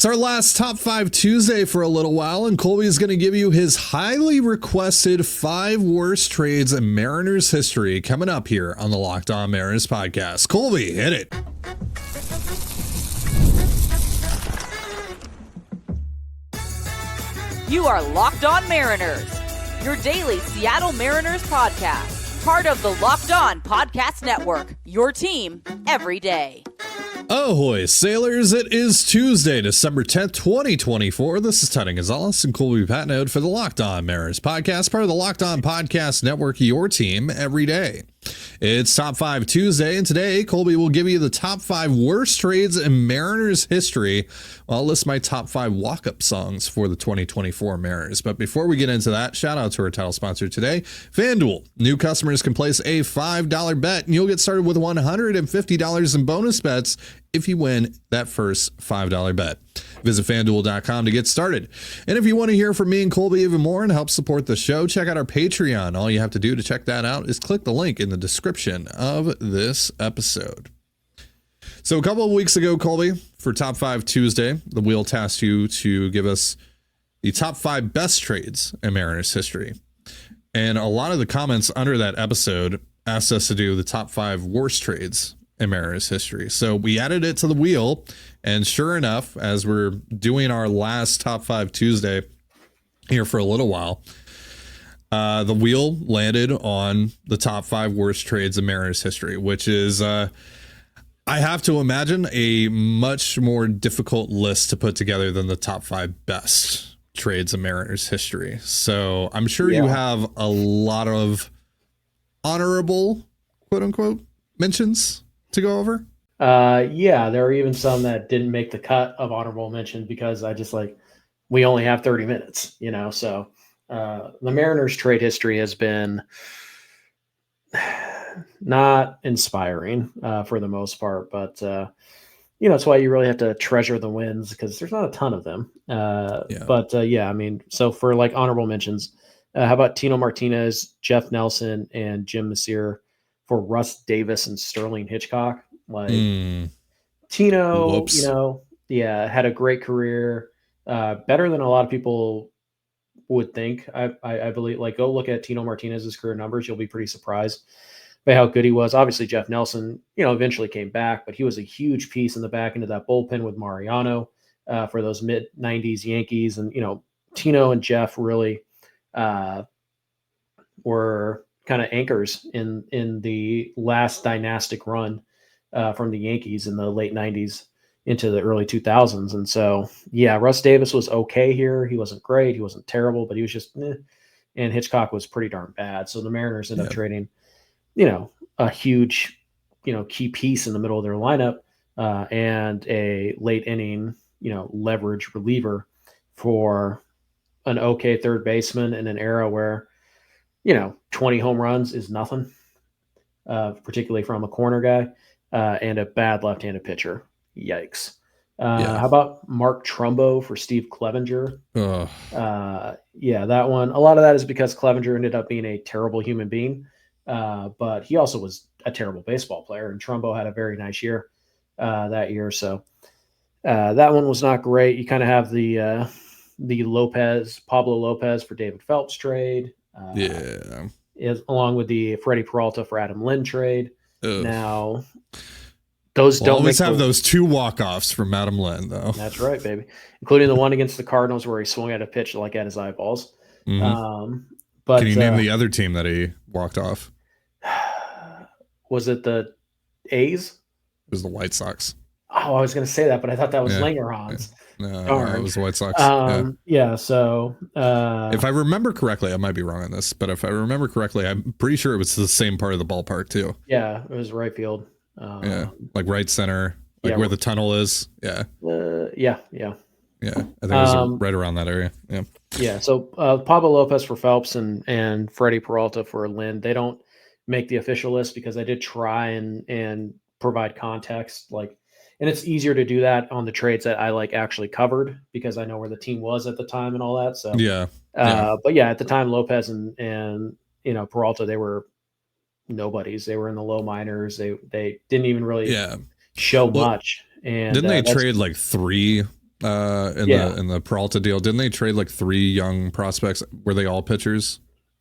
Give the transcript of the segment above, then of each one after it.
It's our last Top 5 Tuesday for a little while, and Colby is going to give you his highly requested 5 worst trades in Mariners history coming up here on the Locked On Mariners podcast. Colby, hit it. You are Locked On Mariners, your daily Seattle Mariners podcast, part of the Locked On Podcast Network, your team every day. Ahoy, sailors. It is Tuesday, December 10th, 2024. This is Tony Gonzalez and Colby Patnode for the Locked On Mariners podcast, part of the Locked On Podcast Network, your team every day. It's Top 5 Tuesday, and today Colby will give you the top 5 worst trades in Mariners history. I'll list my top 5 walk-up songs for the 2024 Mariners. But before we get into that, shout out to our title sponsor today, FanDuel. New customers can place a $5 bet, and you'll get started with $150 in bonus bets if you win that first $5 bet. Visit FanDuel.com to get started. And if you want to hear from me and Colby even more and help support the show, check out our Patreon. All you have to do to check that out is click the link in the description of this episode. So a couple of weeks ago, Colby, for Top 5 Tuesday, the wheel tasked you to give us the top 5 best trades in Mariners history. And a lot of the comments under that episode asked us to do the top 5 worst trades in Mariners history. So we added it to the wheel, and sure enough, as we're doing our last Top 5 Tuesday here for a little while, the wheel landed on the top 5 worst trades in Mariners history, which is, I have to imagine, a much more difficult list to put together than the top 5 best trades in Mariners history. So I'm sure you have a lot of honorable, quote unquote, mentions to go over. There are even some that didn't make the cut of honorable mention because we only have 30 minutes, so the Mariners trade history has been not inspiring for the most part, but it's why you really have to treasure the wins because there's not a ton of them. So for honorable mentions, how about Tino Martinez, Jeff Nelson, and Jim Messier for Russ Davis and Sterling Hitchcock? Tino, Whoops. Had a great career, better than a lot of people would think. I believe, go look at Tino Martinez's career numbers. You'll be pretty surprised by how good he was. Obviously, Jeff Nelson, eventually came back, but he was a huge piece in the back end of that bullpen with Mariano for those mid-90s Yankees. And, Tino and Jeff really were kind of anchors in the last dynastic run from the Yankees in the late 90s into the early 2000s. And so, Russ Davis was okay here. He wasn't great. He wasn't terrible, but he was just, and Hitchcock was pretty darn bad. So the Mariners ended up trading, a huge, key piece in the middle of their lineup and a late inning, leverage reliever for an okay third baseman in an era where, 20 home runs is nothing, particularly from a corner guy, and a bad left-handed pitcher. Yikes. How about Mark Trumbo for Steve Clevenger? That one. A lot of that is because Clevenger ended up being a terrible human being, but he also was a terrible baseball player, and Trumbo had a very nice year that year. So that one was not great. You kind of have the Pablo Lopez for David Phelps trade. Along with the Freddie Peralta for Adam Lynn trade. Ugh. Now, those don't always have those 2 walk-offs from Adam Lynn, though. That's right, baby. Including the one against the Cardinals where he swung at a pitch at his eyeballs. Mm-hmm. Can you name the other team that he walked off? Was it the A's? It was the White Sox. Oh, I was going to say that, but I thought that was Langerhans. No, it was the White Sox. So if I remember correctly, I might be wrong on this, but if I remember correctly, I'm pretty sure it was the same part of the ballpark too. Yeah, it was right field. Right center, where the tunnel is. Yeah. I think it was right around that area. Yeah. Yeah. So Pablo Lopez for Phelps and Freddie Peralta for Lynn. They don't make the official list because I did try and provide context, and it's easier to do that on the trades that I actually covered because I know where the team was at the time and all that. So but at the time, Lopez and Peralta, they were nobodies. They were in the low minors. They didn't even really show much. And didn't they trade like 3 in the Peralta deal? Didn't they trade like 3 young prospects? Were they all pitchers?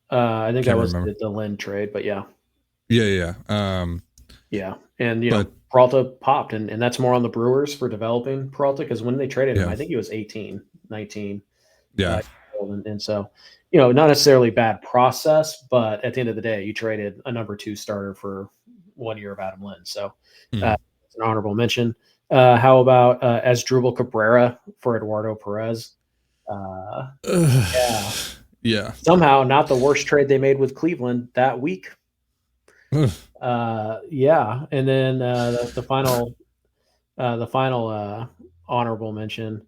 I think that was the Lynn trade, but yeah. Yeah. Yeah. And, you know, Peralta popped, and that's more on the Brewers for developing Peralta, because when they traded him, I think he was 18, 19. Yeah. And so, you know, not necessarily bad process, but at the end of the day, you traded a number 2 starter for 1 year of Adam Lynn. So it's an honorable mention. How about Asdrubal Cabrera for Eduardo Perez? Yeah. Somehow not the worst trade they made with Cleveland that week. Yeah. And then the final honorable mention,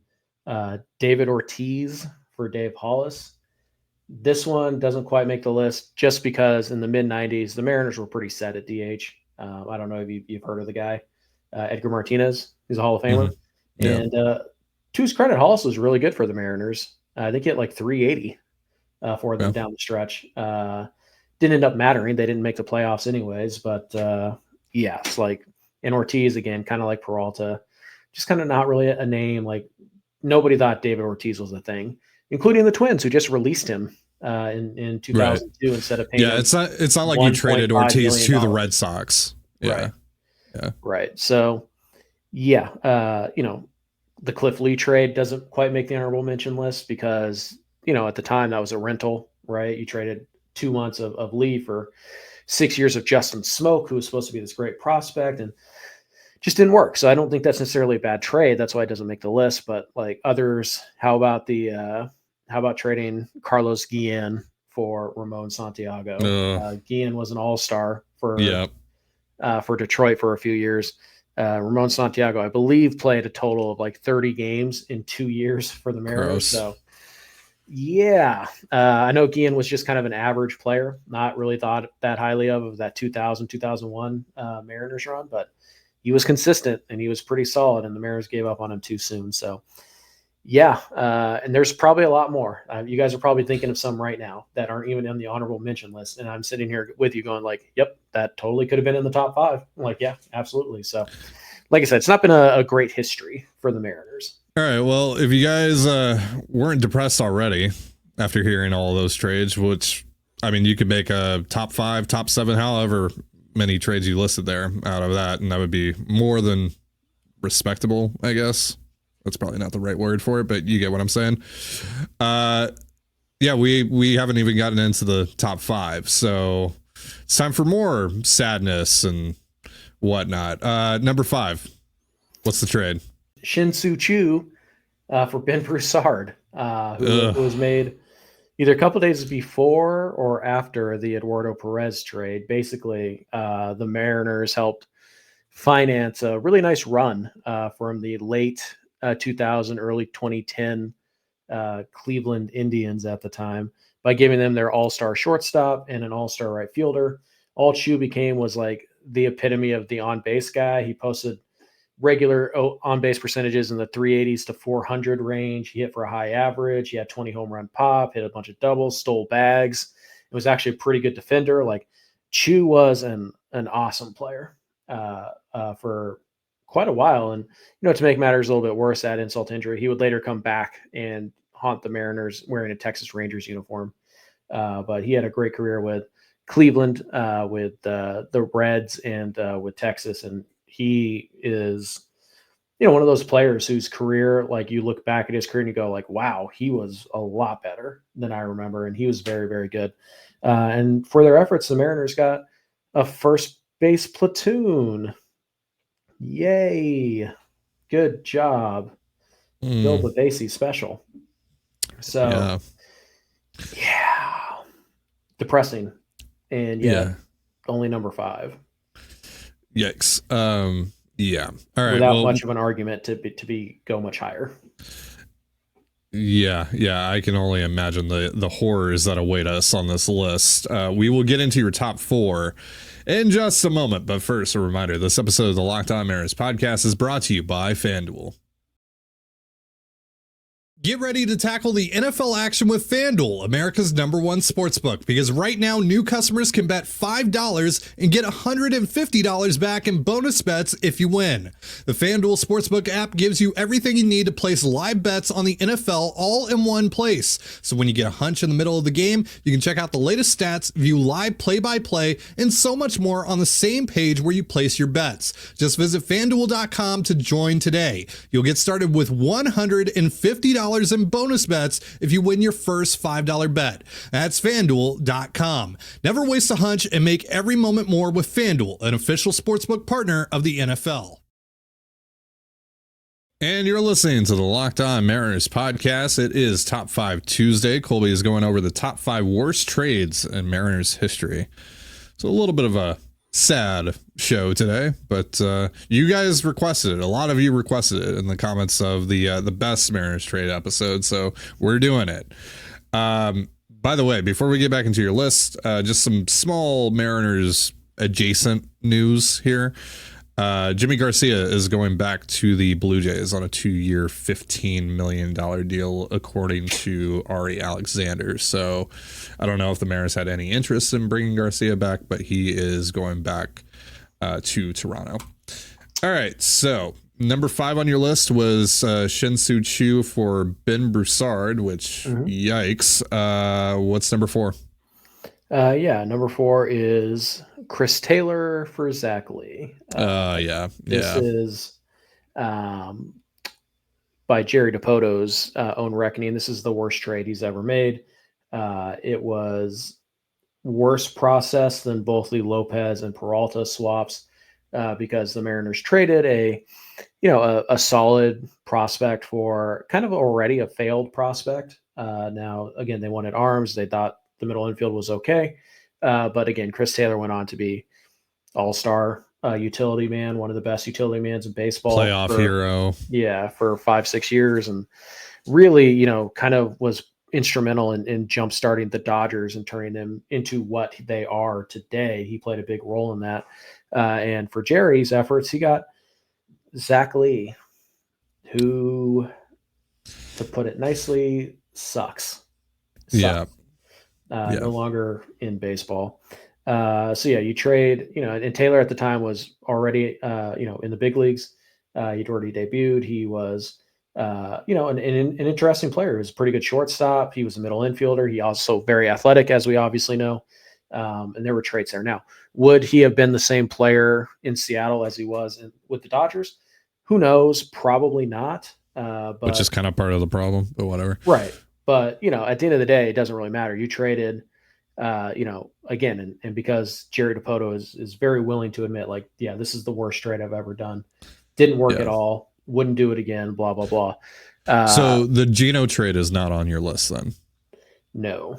David Ortiz for Dave Hollis. This one doesn't quite make the list just because in the mid-90s, the Mariners were pretty set at DH. I don't know if you've heard of the guy, Edgar Martinez. He's a Hall of Famer. Yeah. And to his credit, Hollis was really good for the Mariners. I think he hit like 380 for them down the stretch. Didn't end up mattering. They didn't make the playoffs anyways. But it's like, and Ortiz, again, kind of like Peralta, just kind of not really a name. Like, nobody thought David Ortiz was a thing, including the Twins, who just released him in 2002 instead of paying. Yeah, it's not like you traded Ortiz to the Red Sox. Yeah. Right. So, you know, the Cliff Lee trade doesn't quite make the honorable mention list because, you know, at the time that was a rental, right? You traded 2 months of Lee for 6 years of Justin Smoke, who was supposed to be this great prospect, and just didn't work. So I don't think that's necessarily a bad trade. That's why it doesn't make the list. But like others, how about trading Carlos Guillen for Ramon Santiago? Guillen was an all-star for Detroit for a few years. Ramon Santiago, I believe, played a total of like 30 games in 2 years for the Mariners. Gross. So I know Guillen was just kind of an average player, not really thought that highly of that 2000, 2001 Mariners run, but he was consistent and he was pretty solid, and the Mariners gave up on him too soon. So and there's probably a lot more. You guys are probably thinking of some right now that aren't even in the honorable mention list. And I'm sitting here with you going like, yep, that totally could have been in the top 5. I'm like, yeah, absolutely. So like I said, it's not been a great history for the Mariners. All right. Well, if you guys weren't depressed already after hearing all of those trades, which, I mean, you could make a top 5, top 7, however many trades you listed there out of that, and that would be more than respectable, I guess. That's probably not the right word for it, but you get what I'm saying. We haven't even gotten into the top 5, so it's time for more sadness and whatnot. Number 5, what's the trade? Shin-Soo Choo for Ben Broussard, who was made either a couple days before or after the Eduardo Perez trade. Basically, the Mariners helped finance a really nice run from the late 2000, early 2010 Cleveland Indians at the time by giving them their all-star shortstop and an all-star right fielder. All Choo became was like the epitome of the on-base guy. He posted regular on-base percentages in the 380s to 400 range. He hit for a high average. He had 20 home run pop, hit a bunch of doubles, stole bags. It was actually a pretty good defender. Like, Choo was an awesome player for quite a while. And, you know, to make matters a little bit worse, that insult to injury, he would later come back and haunt the Mariners wearing a Texas Rangers uniform. But he had a great career with Cleveland, with the Reds, and with Texas. And he is, you know, one of those players whose career, like, you look back at his career and you go like, wow, he was a lot better than I remember. And he was very, very good. And for their efforts, the Mariners got a first base platoon. Yay. Good job. Bill Bavasi special. So, depressing. And only number 5. Yikes. All right. Without much of an argument to go much higher. Yeah. I can only imagine the horrors that await us on this list. We will get into your top 4 in just a moment, but first, a reminder, this episode of the Locked On Mariners podcast is brought to you by FanDuel. Get ready to tackle the NFL action with FanDuel, America's #1 sportsbook, because right now new customers can bet $5 and get $150 back in bonus bets if you win. The FanDuel Sportsbook app gives you everything you need to place live bets on the NFL all in one place. So when you get a hunch in the middle of the game, you can check out the latest stats, view live play-by-play, and so much more on the same page where you place your bets. Just visit FanDuel.com to join today. You'll get started with $150 in bonus bets if you win your first $5 bet. That's FanDuel.com. Never waste a hunch and make every moment more with FanDuel, an official sportsbook partner of the NFL. And you're listening to the Locked On Mariners podcast. It is Top 5 Tuesday. Colby is going over the top 5 worst trades in Mariners history. So a little bit of a sad show today, but you guys requested it. A lot of you requested it in the comments of the best Mariners trade episode, so we're doing it. By the way, before we get back into your list, just some small Mariners adjacent news here. Jimmy Garcia is going back to the Blue Jays on a 2-year, $15 million deal, according to Ari Alexander. So I don't know if the Mariners had any interest in bringing Garcia back, but he is going back to Toronto. All right. So number 5 on your list was Shin-Soo Choo for Ben Broussard, which yikes. What's number 4? Number 4 is Chris Taylor for Zach Lee. This is by Jerry DiPoto's own reckoning. This is the worst trade he's ever made. It was worse process than both the Lopez and Peralta swaps because the Mariners traded a solid prospect for kind of already a failed prospect. Now, again, they wanted arms. They thought the middle infield was okay. But again, Chris Taylor went on to be all-star utility man, one of the best utility mans in baseball. Playoff hero. Yeah, for 5-6 years. And really, kind of was instrumental in jump-starting the Dodgers and turning them into what they are today. He played a big role in that. And for Jerry's efforts, he got Zach Lee, who, to put it nicely, sucks. Yeah. No longer in baseball. You trade, and Taylor at the time was already, in the big leagues. He'd already debuted. He was, an interesting player. He was a pretty good shortstop. He was a middle infielder. He also very athletic, as we obviously know. And there were traits there. Now, would he have been the same player in Seattle as he was with the Dodgers? Who knows? Probably not. Which is kind of part of the problem, but whatever. Right. But, at the end of the day, it doesn't really matter. You traded, again, and because Jerry DiPoto is very willing to admit, this is the worst trade I've ever done. Didn't work at all. Wouldn't do it again, blah, blah, blah. So the Geno trade is not on your list then? No.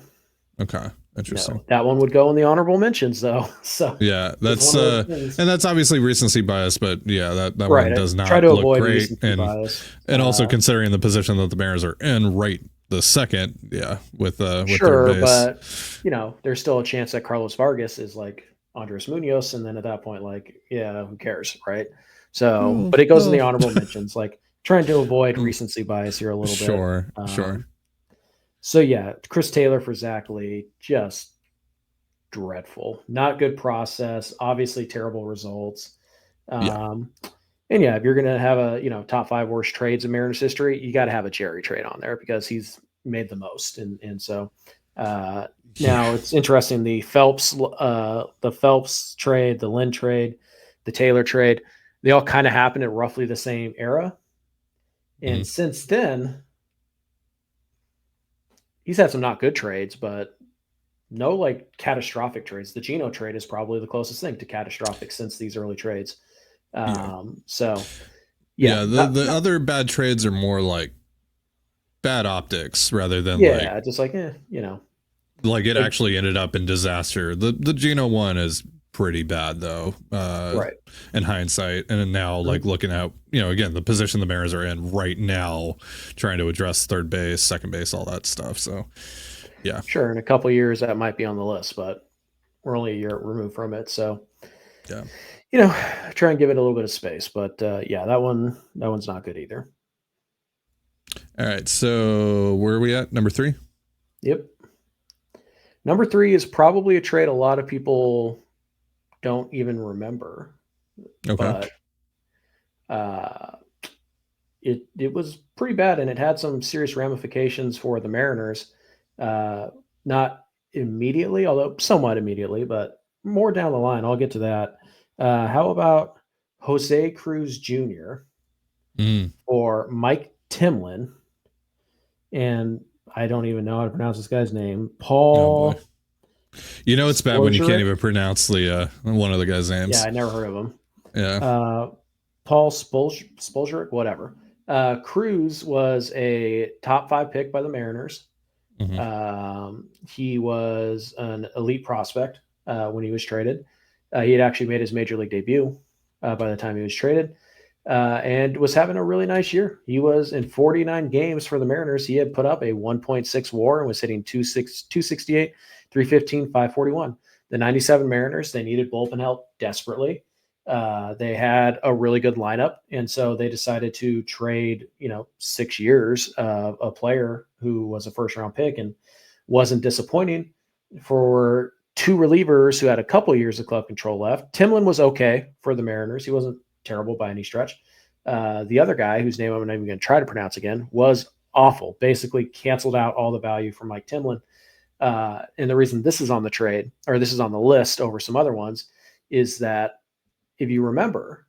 Okay. Interesting. No. That one would go in the honorable mentions, though. So yeah, that's and that's obviously recency bias, but that right. one does not try to look avoid great. Recency bias. And also considering the position that the Mariners are in right the second, with sure, third base. But there's still a chance that Carlos Vargas is like Andres Munoz, and then at that point, who cares, right? So, but it goes in the honorable mentions, trying to avoid recency bias here a little bit. Sure. So Chris Taylor for Zach Lee, just dreadful, not good process, obviously terrible results. And if you're going to have a, top 5 worst trades in Mariners history, you got to have a Jerry trade on there because he's made the most. And so now it's interesting. The Phelps trade, the Lynn trade, the Taylor trade, they all kind of happened at roughly the same era. And since then, he's had some not good trades, but no catastrophic trades. The Geno trade is probably the closest thing to catastrophic since these early trades. The other bad trades are more like bad optics rather than it actually ended up in disaster. The Geno one is pretty bad though, right, in hindsight. And now looking at again the position the Mariners are in right now, trying to address third base, second base, all that stuff. So sure, in a couple of years that might be on the list, but we're only a year removed from it. So try and give it a little bit of space. But that one's not good either. All right. So where are we at? Number 3? Yep. Number 3 is probably a trade a lot of people don't even remember. Okay. But it was pretty bad, and it had some serious ramifications for the Mariners. Not immediately, although somewhat immediately, but more down the line. I'll get to that. How about Jose Cruz Jr. or Mike Timlin? And I don't even know how to pronounce this guy's name. Paul. You know, it's bad when you can't even pronounce the one of the guy's names. Yeah, I never heard of him. Yeah. Paul Spolzeric, whatever. Cruz was a top 5 pick by the Mariners. He was an elite prospect when he was traded. He had actually made his major league debut by the time he was traded, and was having a really nice year. He was in 49 games for the Mariners. He had put up a 1.6 WAR and was hitting 268, 315, 541. The 97 Mariners, they needed bullpen help desperately. They had a really good lineup, and so they decided to trade, 6 years of a player who was a first-round pick and wasn't disappointing for 2 relievers who had a couple years of club control left. Timlin was okay for the Mariners. He wasn't terrible by any stretch. The other guy, whose name I'm not even going to try to pronounce again, was awful. Basically canceled out all the value from Mike Timlin. And the reason this is on the trade, or this is on the list over some other ones, is that if you remember,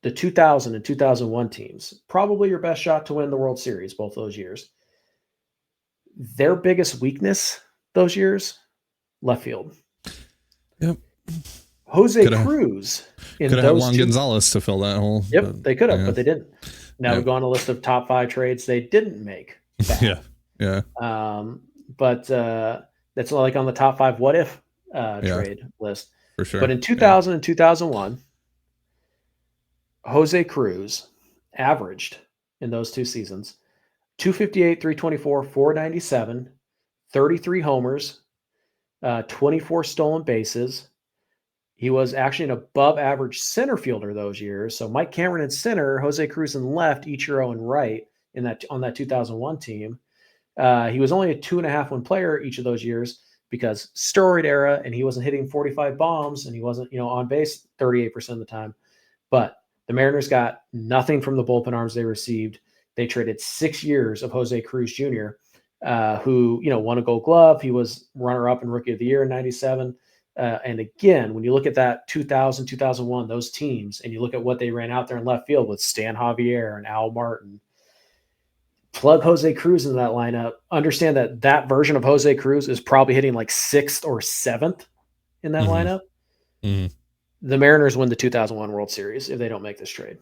the 2000 and 2001 teams, probably your best shot to win the World Series both those years. Their biggest weakness those years, left field. Yep. Jose Cruz. Could have had Juan Gonzalez to fill that hole. Yep, they could have, but they didn't. Now we go on a list of top 5 trades they didn't make. Yeah. But that's like on the top 5 what if trade list. For sure. But in 2000 and 2001, Jose Cruz averaged in those 2 seasons 258, 324, 497, 33 homers, 24 stolen bases. He was actually an above average center fielder those years. So Mike Cameron in center, Jose Cruz in left, Ichiro in right on that 2001 team. He was only a 2.5 win player each of those years because steroid era, and he wasn't hitting 45 bombs, and he wasn't, on base 38% of the time. But the Mariners got nothing from the bullpen arms they received. They traded 6 years of Jose Cruz Jr., who, won a Gold Glove. He was runner-up in Rookie of the Year in 97. And again, when you look at that 2000, 2001, those teams, and you look at what they ran out there in left field with Stan Javier and Al Martin, plug Jose Cruz into that lineup, understand that version of Jose Cruz is probably hitting like 6th or 7th in that lineup. The Mariners win the 2001 World Series if they don't make this trade.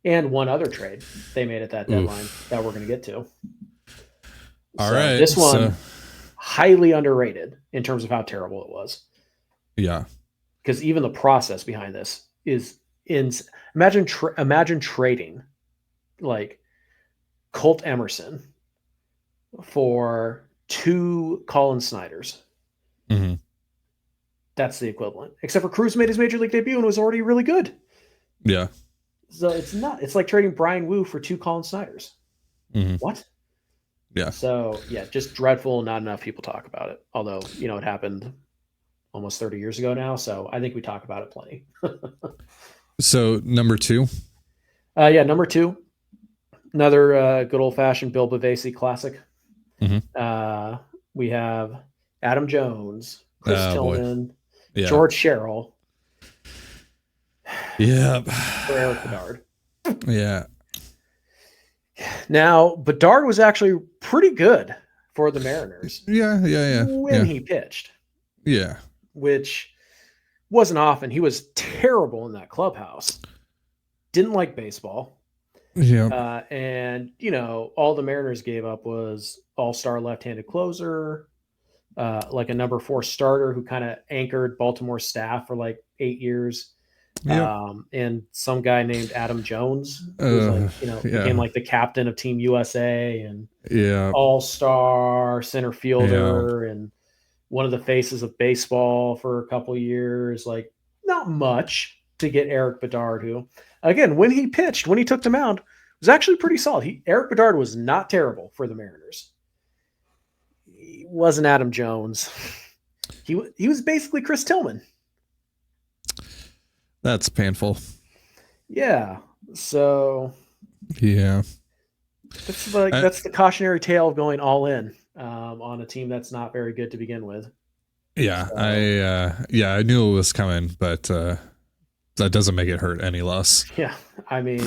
And one other trade they made at that deadline that we're going to get to. All right. This one, highly underrated in terms of how terrible it was. Yeah. Because even the process behind this is imagine trading like Colt Emerson for 2 Colin Snyders. That's the equivalent. Except for Cruz made his major league debut and was already really good. Yeah. So it's like trading Brian Wu for 2 Colin Snyders. What? Yeah. So yeah, just dreadful. Not enough people talk about it. Although, it happened almost 30 years ago now. So I think we talk about it plenty. So number 2. Number 2. Another good old fashioned Bill Bavasi classic. We have Adam Jones, Chris Tillman, George Sherrill. Yeah. For Eric Bedard. Yeah. Now, Bedard was actually pretty good for the Mariners. When he pitched. Yeah. Which wasn't often. He was terrible in that clubhouse. Didn't like baseball. Yeah. And, all the Mariners gave up was all-star left-handed closer, like a number 4 starter who kind of anchored Baltimore staff for like 8 years. And some guy named Adam Jones, who's became like the captain of Team USA and all-star center fielder and one of the faces of baseball for a couple years. Like, not much to get Eric Bedard, who, again, when he pitched, when he took the mound, was actually pretty solid. Eric Bedard was not terrible for the Mariners. He wasn't Adam Jones. He was basically Chris Tillman. That's painful. Yeah. So yeah, that's the cautionary tale of going all in on a team that's not very good to begin with. Yeah, so. I knew it was coming, but that doesn't make it hurt any less. Yeah, I mean,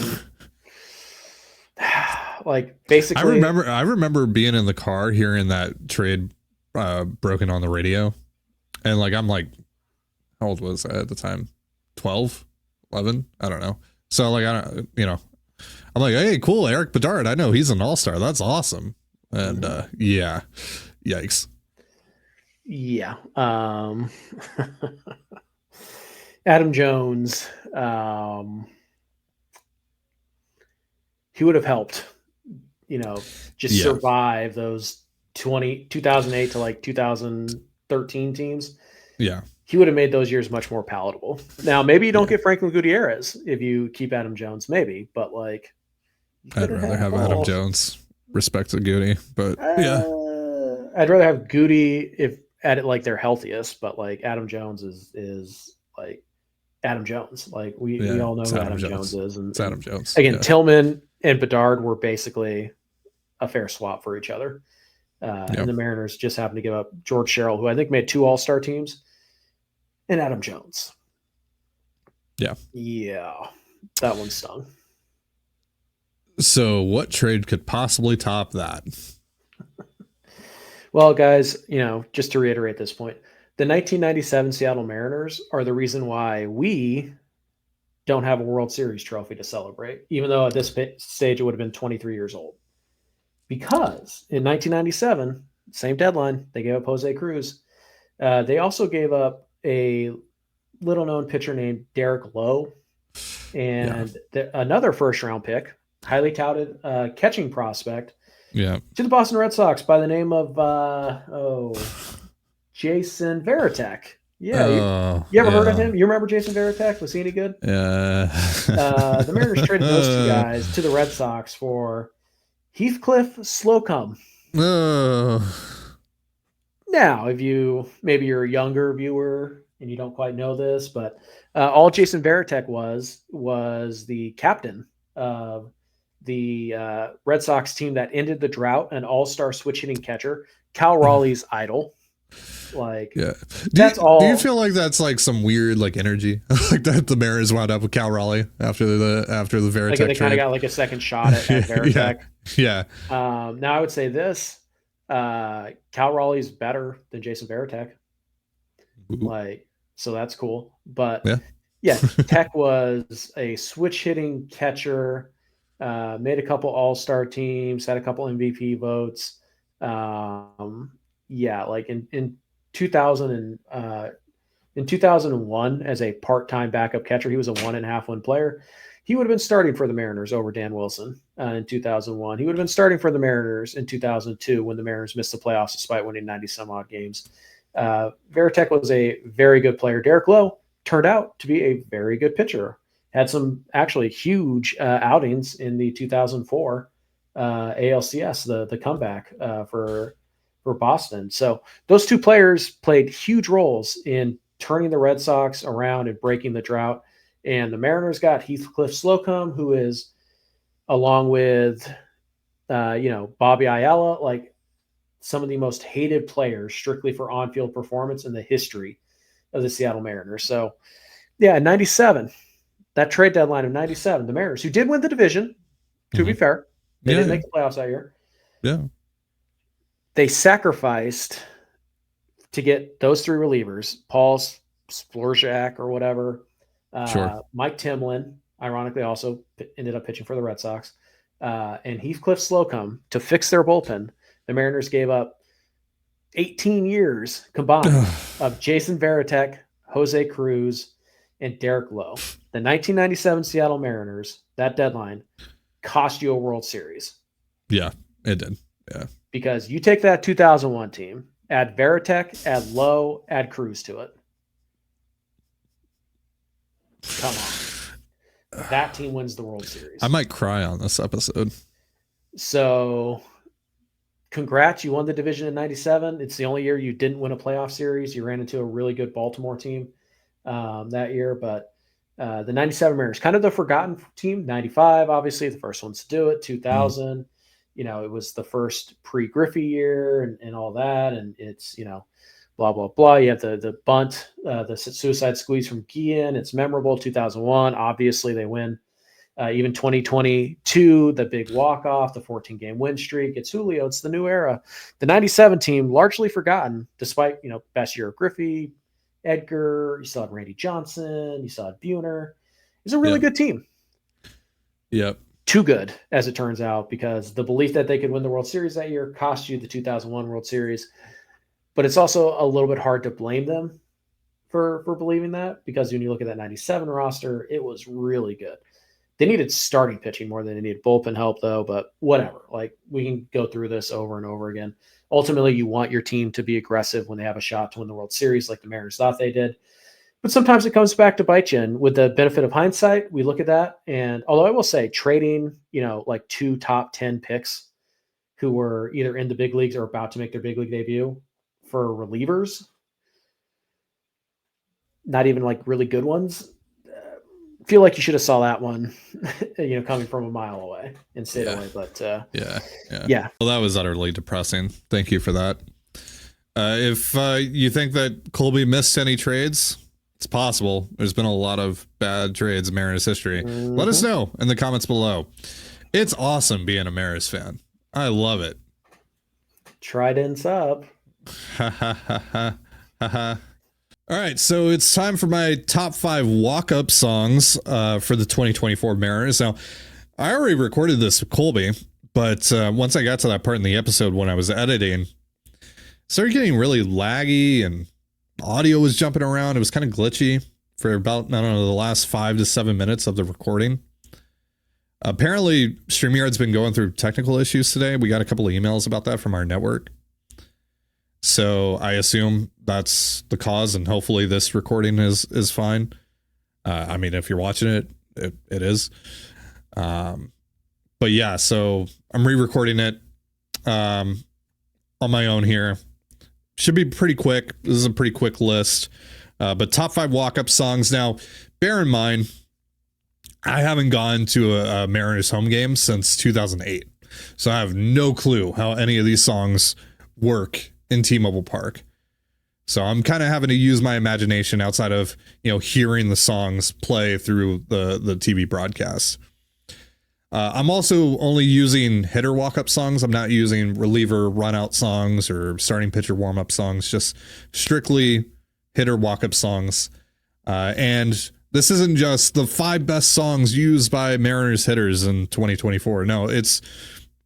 like basically, I remember being in the car hearing that trade broken on the radio, and like I'm like, how old was I at the time? 12, 11? I don't know. So like I'm like, hey, cool, Eric Bedard. I know he's an all-star. That's awesome. And yeah, yikes. Yeah. Adam Jones, he would have helped, survive those 2008 to like 2013 teams. Yeah. He would have made those years much more palatable. Now, maybe you don't get Franklin Gutierrez if you keep Adam Jones, maybe, but like, I'd rather have Adam Jones. Respect to Goody, but yeah. I'd rather have Goody if at it like their healthiest, but like Adam Jones is like Adam Jones. Like we all know who Adam Jones is. And it's Adam Jones. Again, Tillman and Bedard were basically a fair swap for each other. And the Mariners just happened to give up George Sherrill, who I think made 2 all-star teams, and Adam Jones. Yeah. Yeah. That one stung. So what trade could possibly top that? Well, guys, just to reiterate this point, the 1997 Seattle Mariners are the reason why we don't have a World Series trophy to celebrate, even though at this stage it would have been 23 years old. Because in 1997, same deadline, they gave up Jose Cruz. They also gave up a little-known pitcher named Derek Lowe and another first-round pick, highly touted catching prospect, to the Boston Red Sox by the name of Jase Medical. Yeah, you ever heard of him? You remember Jase Medical? Was he any good? The Mariners traded those 2 guys to the Red Sox for Heathcliff Slocum. Now, if maybe you're a younger viewer and you don't quite know this, but all Jason Varitek was the captain of the Red Sox team that ended the drought, an all-star switch hitting catcher, Cal Raleigh's idol. Like, that's all. Do you feel like that's like some weird like energy like that the Mariners wound up with Cal Raleigh after the Varitek like they kind of got like a second shot at Varitek? Yeah. Now I would say this: Cal Raleigh's better than Jason Varitek. Like, so that's cool. But Tech was a switch hitting catcher. Made a couple all-star teams, had a couple MVP votes. Like in 2001 as a part-time backup catcher, he was a 1.5 win player. He would have been starting for the Mariners over Dan Wilson in 2001. He would have been starting for the Mariners in 2002 when the Mariners missed the playoffs despite winning 90 some odd games. Varitek was a very good player. Derek Lowe turned out to be a very good pitcher. Had some actually huge outings in the 2004 ALCS, the comeback for Boston. So those 2 players played huge roles in turning the Red Sox around and breaking the drought. And the Mariners got Heathcliff Slocum, who is, along with Bobby Ayala, like some of the most hated players strictly for on-field performance in the history of the Seattle Mariners. So in 97. That trade deadline of 97, the Mariners, who did win the division, to be fair, they didn't make the playoffs that year. Yeah. They sacrificed to get those 3 relievers, Paul Splorjak or whatever, Mike Timlin, ironically also ended up pitching for the Red Sox, and Heathcliff Slocum to fix their bullpen. The Mariners gave up 18 years combined of Jason Varitek, Jose Cruz, and Derek Lowe. The 1997 Seattle Mariners, that deadline, cost you a World Series. Yeah, it did. Yeah. Because you take that 2001 team, add Varitek, add Lowe, add Cruz to it. Come that team wins the World Series. I might cry on this episode. So congrats, you won the division in 97. It's the only year you didn't win a playoff series. You ran into a really good Baltimore team that year, but the 97 Mariners, kind of the forgotten team. 95, obviously the first ones to do it. 2000, it was the first pre-Griffey year and all that. And it's, blah, blah, blah. You have the bunt, the suicide squeeze from Guillen. It's memorable. 2001, obviously they win. Even 2022, the big walk-off, the 14-game win streak. It's Julio. It's the new era. The 97 team, largely forgotten, despite, best year of Griffey, Edgar. You still had Randy Johnson. You still had Buhner. It's a really good team. Yep. Too good, as it turns out, because the belief that they could win the World Series that year cost you the 2001 World Series. But it's also a little bit hard to blame them for believing that, because when you look at that 97 roster, it was really good. They needed starting pitching more than they needed bullpen help, though, but whatever. Like, we can go through this over and over again. Ultimately, you want your team to be aggressive when they have a shot to win the World Series like the Mariners thought they did. But sometimes it comes back to bite you. And with the benefit of hindsight, we look at that. And although I will say trading, like 2 top 10 picks who were either in the big leagues or about to make their big league debut for relievers, not even like really good ones, feel like you should have saw that one, coming from a mile away and stayed away. But yeah. Well, that was utterly depressing. Thank you for that. If you think that Colby missed any trades, it's possible. There's been a lot of bad trades in Mariners history. Mm-hmm. Let us know in the comments below. It's awesome being a Mariners fan. I love it. Trident's up. Ha ha ha ha ha ha. All right, so it's time for my top 5 walk-up songs for the 2024 Mariners. Now, I already recorded this with Colby, but once I got to that part in the episode when I was editing, it started getting really laggy and audio was jumping around. It was kind of glitchy for about, the last 5 to 7 minutes of the recording. Apparently, StreamYard's been going through technical issues today. We got a couple of emails about that from our network. So I assume that's the cause, and hopefully this recording is fine. I mean, if you're watching it, it is. But yeah, so I'm re-recording it on my own here. Should be pretty quick. This is a pretty quick list. But top 5 walk-up songs. Now, bear in mind, I haven't gone to a Mariners home game since 2008. So I have no clue how any of these songs work in T-Mobile Park. So I'm kind of having to use my imagination outside of, hearing the songs play through the TV broadcast. I'm also only using hitter walk-up songs. I'm not using reliever run-out songs or starting pitcher warm-up songs, just strictly hitter walk-up songs. And this isn't just the 5 best songs used by Mariners hitters in 2024. No, it's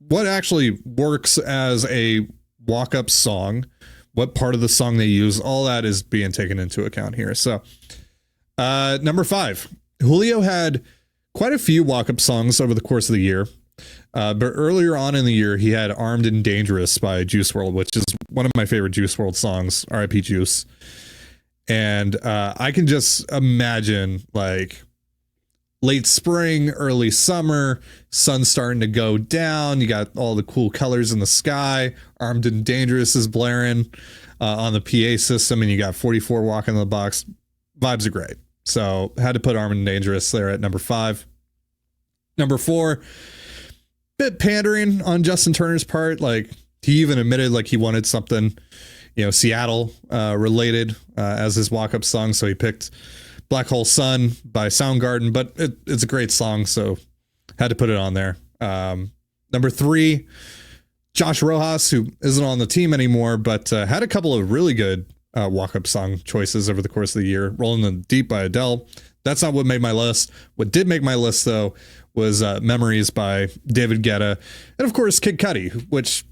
what actually works as a walk-up song, what part of the song they use, all that is being taken into account here. So number 5, Julio had quite a few walk-up songs over the course of the year, but earlier on in the year he had Armed and Dangerous by Juice WRLD, which is one of my favorite Juice WRLD songs, R.I.P. Juice. And I can just imagine like late spring, early summer, sun starting to go down. You got all the cool colors in the sky. Armed and Dangerous is blaring on the PA system, and you got 44 walking in the box. Vibes are great. So had to put Armed and Dangerous there at number 5. Number 4, bit pandering on Justin Turner's part. Like, he even admitted like he wanted something, Seattle related as his walk-up song. So he picked Black Hole Sun by Soundgarden, but it's a great song, so had to put it on there. Number 3, Josh Rojas, who isn't on the team anymore, but had a couple of really good walk-up song choices over the course of the year. Rolling in the Deep by Adele. That's not what made my list. What did make my list, though, was Memories by David Guetta. And, of course, Kid Cudi, which,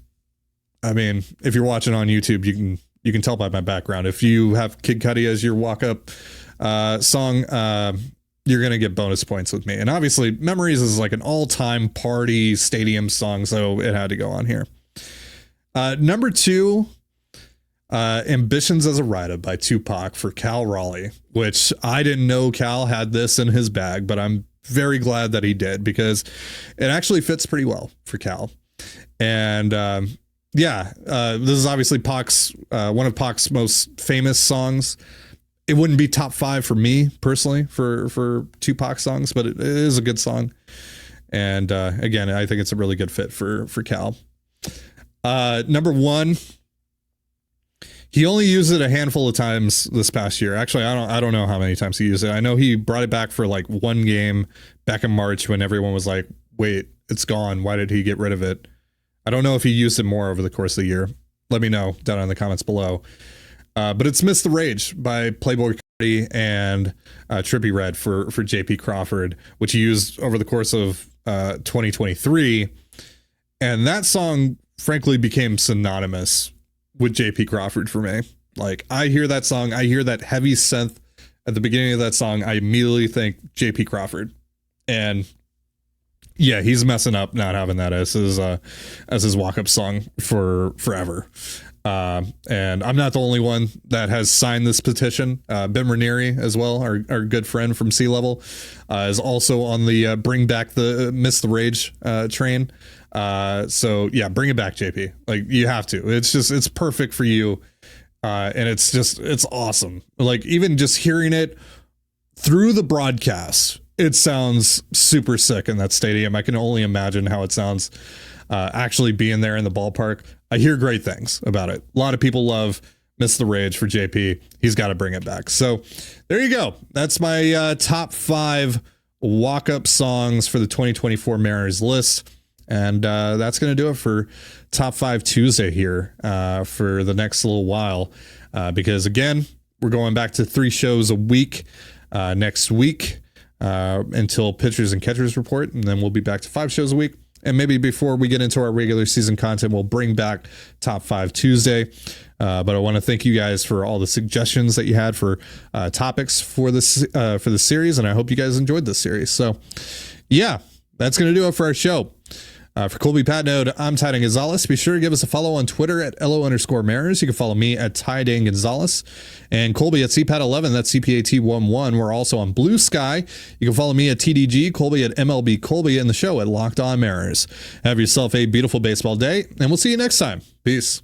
I mean, if you're watching on YouTube, you can tell by my background. If you have Kid Cudi as your walk-up song, you're going to get bonus points with me. And obviously Memories is like an all-time party stadium song, so it had to go on here. Number 2, Ambitions as a Rider by Tupac for Cal Raleigh, which I didn't know Cal had this in his bag, but I'm very glad that he did, because it actually fits pretty well for Cal. And this is obviously Pac's one of Pac's most famous songs. It wouldn't be top 5 for me personally for two Pac songs, but it is a good song. And again, I think it's a really good fit for Cal. Number one, he only used it a handful of times this past year. Actually, I don't know how many times he used it. I know he brought it back for like one game back in March when everyone was like, wait, it's gone. Why did he get rid of it? I don't know if he used it more over the course of the year. Let me know down in the comments below. But it's Miss the Rage by Playboy Cardi and Trippie Redd for JP Crawford, which he used over the course of 2023. And that song, frankly, became synonymous with JP Crawford for me. Like, I hear that song, I hear that heavy synth at the beginning of that song, I immediately think JP Crawford. And yeah, he's messing up not having that as his walk-up song for forever. And I'm not the only one that has signed this petition. Ben Ranieri as well, our good friend from Sea Level, is also on the bring back the Miss the Rage train. So yeah, bring it back, JP. Like, you have to. It's perfect for you. And it's awesome. Like, even just hearing it through the broadcast, it sounds super sick in that stadium. I can only imagine how it sounds actually being there in the ballpark. I hear great things about it. A lot of people love Miss the Rage for JP. He's got to bring it back. So there you go. That's my top 5 walk-up songs for the 2024 Mariners list. And that's going to do it for Top 5 Tuesday here for the next little while. Because, again, we're going back to 3 shows a week next week until pitchers and catchers report. And then we'll be back to 5 shows a week. And maybe before we get into our regular season content, we'll bring back Top 5 Tuesday. But I want to thank you guys for all the suggestions that you had for topics for the series. And I hope you guys enjoyed this series. So, yeah, that's going to do it for our show. For Colby Patnode, I'm Ty Dane Gonzalez. Be sure to give us a follow on Twitter at LO_Mariners. You can follow me at Ty Dane Gonzalez and Colby at CPAT11. That's CPAT11. We're also on Blue Sky. You can follow me at TDG, Colby at MLB Colby, and the show at Locked On Mariners. Have yourself a beautiful baseball day, and we'll see you next time. Peace.